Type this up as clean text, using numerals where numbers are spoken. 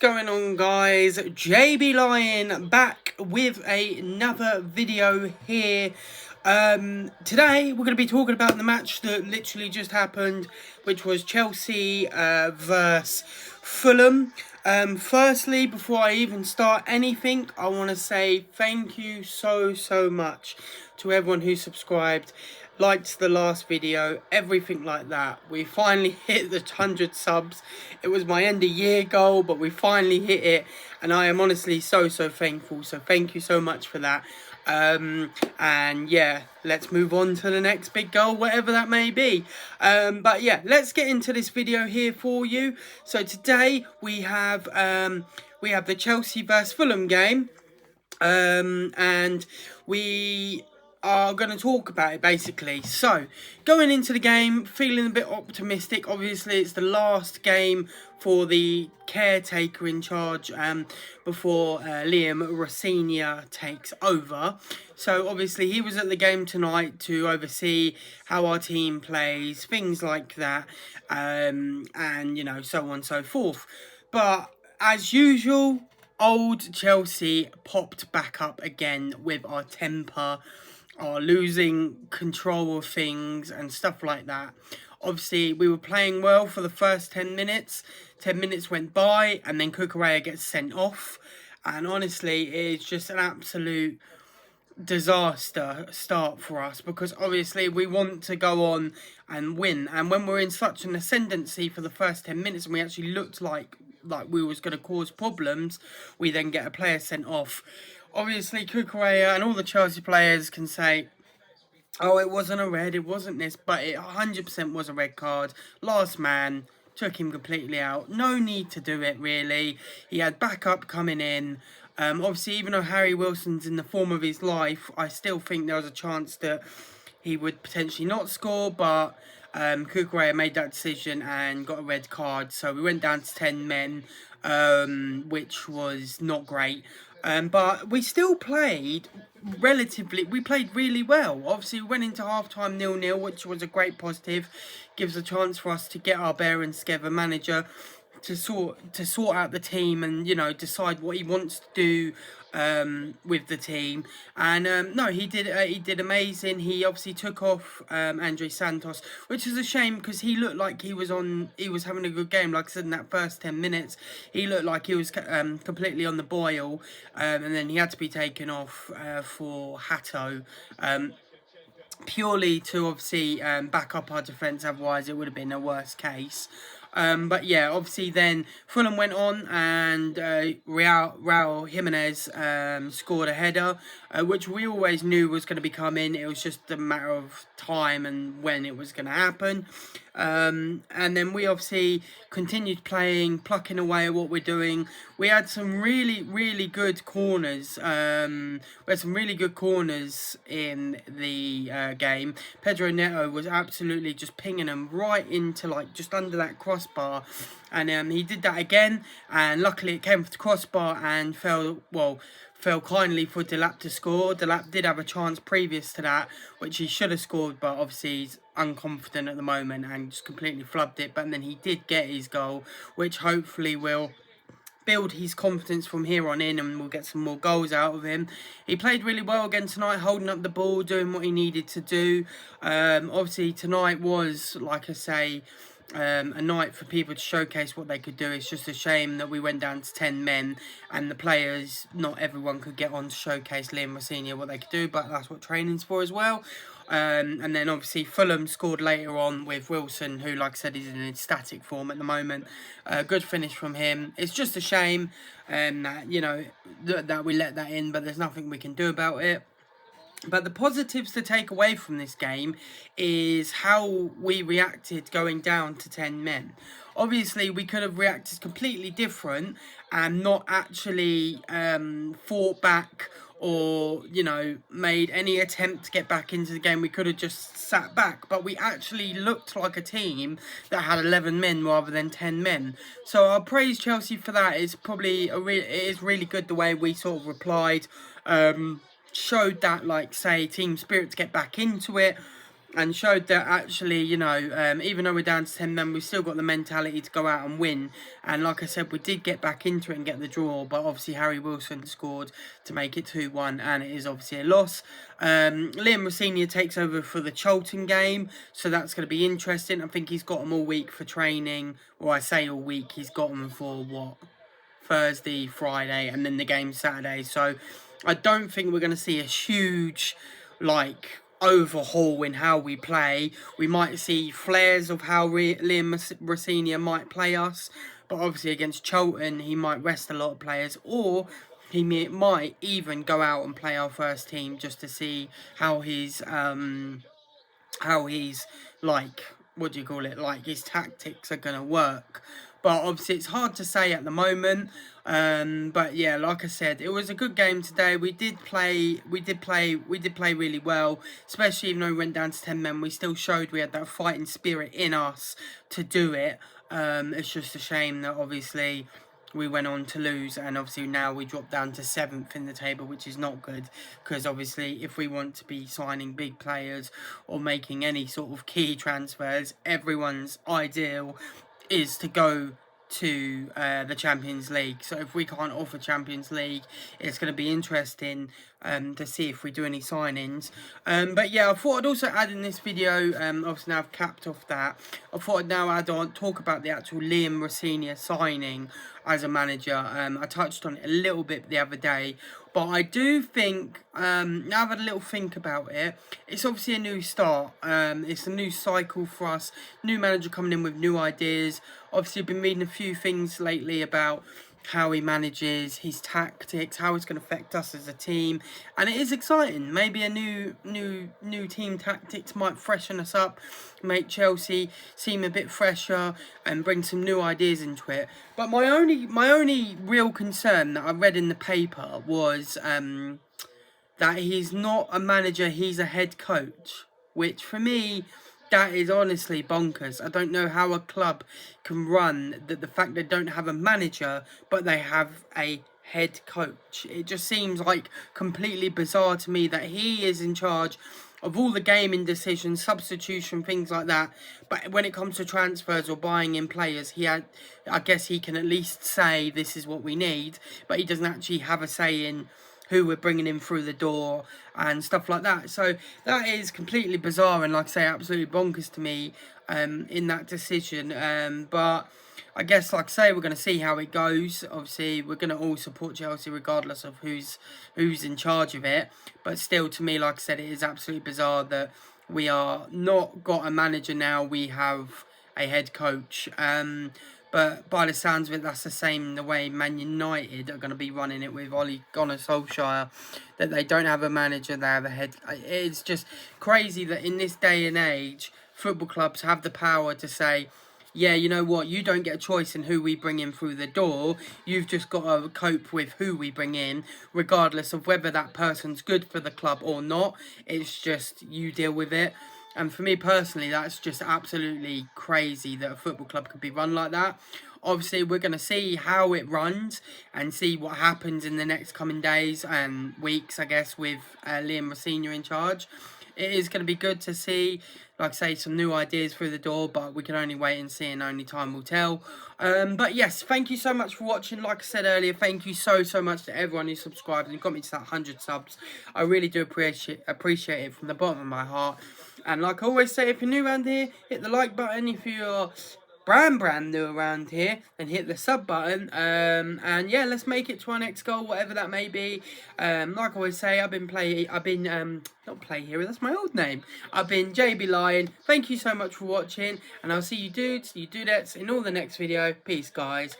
going on, guys? JB Lion back with another video here. Today we're going to be talking about the match that literally just happened, which was Chelsea versus Fulham. Firstly, before I even start anything, I want to say thank you so much to everyone who subscribed, liked the last video, everything like that. We finally hit the 100 subs. It was my end of year goal, but we finally hit it, and I am honestly so thankful. So thank you so much for that. And yeah, let's move on to the next big goal, whatever that may be. But yeah, let's get into this video here for you. So today we have the Chelsea versus Fulham game, and we are going to talk about it basically. So going into the game, feeling a bit optimistic. Obviously it's the last game for the caretaker in charge before Liam Rosenior takes over. So obviously he was at the game tonight to oversee how our team plays, things like that, and you know, so on and so forth. But as usual, old Chelsea popped back up again with our temper, our losing control of things and stuff like that. Obviously, we were playing well for the first 10 minutes. 10 minutes went by and then Cucurella gets sent off. And honestly, it's just an absolute disaster start for us, because obviously we want to go on and win. And when we're in such an ascendancy for the first 10 minutes and we actually looked like we was going to cause problems, we then get a player sent off. Obviously, Cucurella and all the Chelsea players can say, oh, it wasn't a red, it wasn't this, but it 100% was a red card. Last man, took him completely out. No need to do it, really. He had backup coming in. Obviously, even though Harry Wilson's in the form of his life, I still think there was a chance that he would potentially not score, but Cucurella made that decision and got a red card. So we went down to 10 men, which was not great. But we still played we played really well. Obviously, we went into half-time 0-0, which was a great positive. Gives a chance for us to get our bearings together, manager, to sort out the team and, you know, decide what he wants to do with the team. And no, he did amazing. He obviously took off Andre Santos, which is a shame because he looked like he was having a good game. Like I said, in that first 10 minutes, he looked like he was completely on the boil, and then he had to be taken off for Hatto. Purely to obviously back up our defence, otherwise it would have been a worse case. But yeah, obviously then Fulham went on and Raul Jimenez scored a header, which we always knew was going to be coming. It was just a matter of time and when it was going to happen. And then we obviously continued playing, plucking away at what we're doing. We had some really good corners. We had some really good corners in the game. Pedro Neto was absolutely just pinging them right into, like, just under that crossbar. And he did that again, and luckily it came for the crossbar and fell kindly for Delap to score. Delap did have a chance previous to that, which he should have scored, but obviously he's unconfident at the moment and just completely flubbed it. But then he did get his goal, which hopefully will build his confidence from here on in, and we'll get some more goals out of him. He played really well again tonight, holding up the ball, doing what he needed to do. Obviously tonight was, like I say, a night for people to showcase what they could do. It's just a shame that we went down to 10 men and the players, not everyone could get on to showcase Liam Rosenior what they could do, but that's what training's for as well. And then obviously Fulham scored later on with Wilson, who, like I said, is in ecstatic form at the moment. Good finish from him. It's just a shame that, you know, that we let that in, but there's nothing we can do about it. But the positives to take away from this game is how we reacted going down to 10 men. Obviously, we could have reacted completely different and not actually fought back or, you know, made any attempt to get back into the game. We could have just sat back, but we actually looked like a team that had 11 men rather than 10 men. So I'll praise Chelsea for that. It's probably it is really good the way we sort of replied. Showed that, like, say, team spirit to get back into it. and showed that actually, you know, even though we're down to 10 men, we've still got the mentality to go out and win. And like I said, we did get back into it and get the draw, but obviously Harry Wilson scored to make it 2-1, and it is obviously a loss. Liam Rosenior takes over for the Charlton game, so that's going to be interesting. I think he's got them all week for training, or I say all week, he's got them for what? Thursday, Friday, and then the game Saturday. So I don't think we're going to see a huge, like, overhaul in how we play. We might see flares of how Liam Rosenior might play us, but obviously against Charlton, he might rest a lot of players, or he might even go out and play our first team just to see how he's like, what do you call it, like his tactics are going to work. But obviously it's hard to say at the moment. But yeah, like I said, it was a good game today. We did play really well, especially even though we went down to 10 men. We still showed we had that fighting spirit in us to do it. It's just a shame that obviously we went on to lose, and obviously now we dropped down to 7th in the table, which is not good, because obviously if we want to be signing big players or making any sort of key transfers, everyone's ideal is to go to the Champions League. So if we can't offer Champions League, it's going to be interesting to see if we do any signings. But yeah, I thought I'd also add in this video, obviously now I've capped off that, I thought I'd now add on, talk about the actual Liam Rosenior signing as a manager. I touched on it a little bit the other day, but I do think, now I've had a little think about it, it's obviously a new start. It's a new cycle for us, new manager coming in with new ideas. Obviously, I've been reading a few things lately about how he manages, his tactics, how it's going to affect us as a team, and it is exciting. Maybe a new team tactics might freshen us up, make Chelsea seem a bit fresher, and bring some new ideas into it. But my only real concern that I read in the paper was that he's not a manager, he's a head coach, which for me, that is honestly bonkers. I don't know how a club can run the fact they don't have a manager, but they have a head coach. It just seems like completely bizarre to me that he is in charge of all the gaming decisions, substitution, things like that. But when it comes to transfers or buying in players, I guess he can at least say this is what we need, but he doesn't actually have a say in who we're bringing in through the door and stuff like that. So that is completely bizarre and, like I say, absolutely bonkers to me in that decision. But I guess, like I say, we're going to see how it goes. Obviously, we're going to all support Chelsea regardless of who's in charge of it. But still, to me, like I said, it is absolutely bizarre that we are not got a manager now. We have a head coach. But by the sounds of it, that's the same the way Man United are going to be running it with Ole Gunnar Solskjaer, that they don't have a manager, they have a head. It's just crazy that in this day and age, football clubs have the power to say, yeah, you know what, you don't get a choice in who we bring in through the door. You've just got to cope with who we bring in, regardless of whether that person's good for the club or not. It's just, you deal with it. And for me personally, that's just absolutely crazy that a football club could be run like that. Obviously, we're going to see how it runs and see what happens in the next coming days and weeks, I guess, with Liam Rosenior in charge. It is going to be good to see, like I say, some new ideas through the door, but we can only wait and see, and only time will tell. But yes, thank you so much for watching. Like I said earlier, thank you so much to everyone who subscribed and got me to that 100 subs. I really do appreciate it from the bottom of my heart. And like I always say, if you're new around here, hit the like button. If you're brand new around here, then hit the sub button. And yeah, let's make it to our next goal, whatever that may be. Like I always say, not Play Hero, that's my old name. I've been JB Lion. Thank you so much for watching, and I'll see you dudes, you dudettes in all the next video. Peace, guys.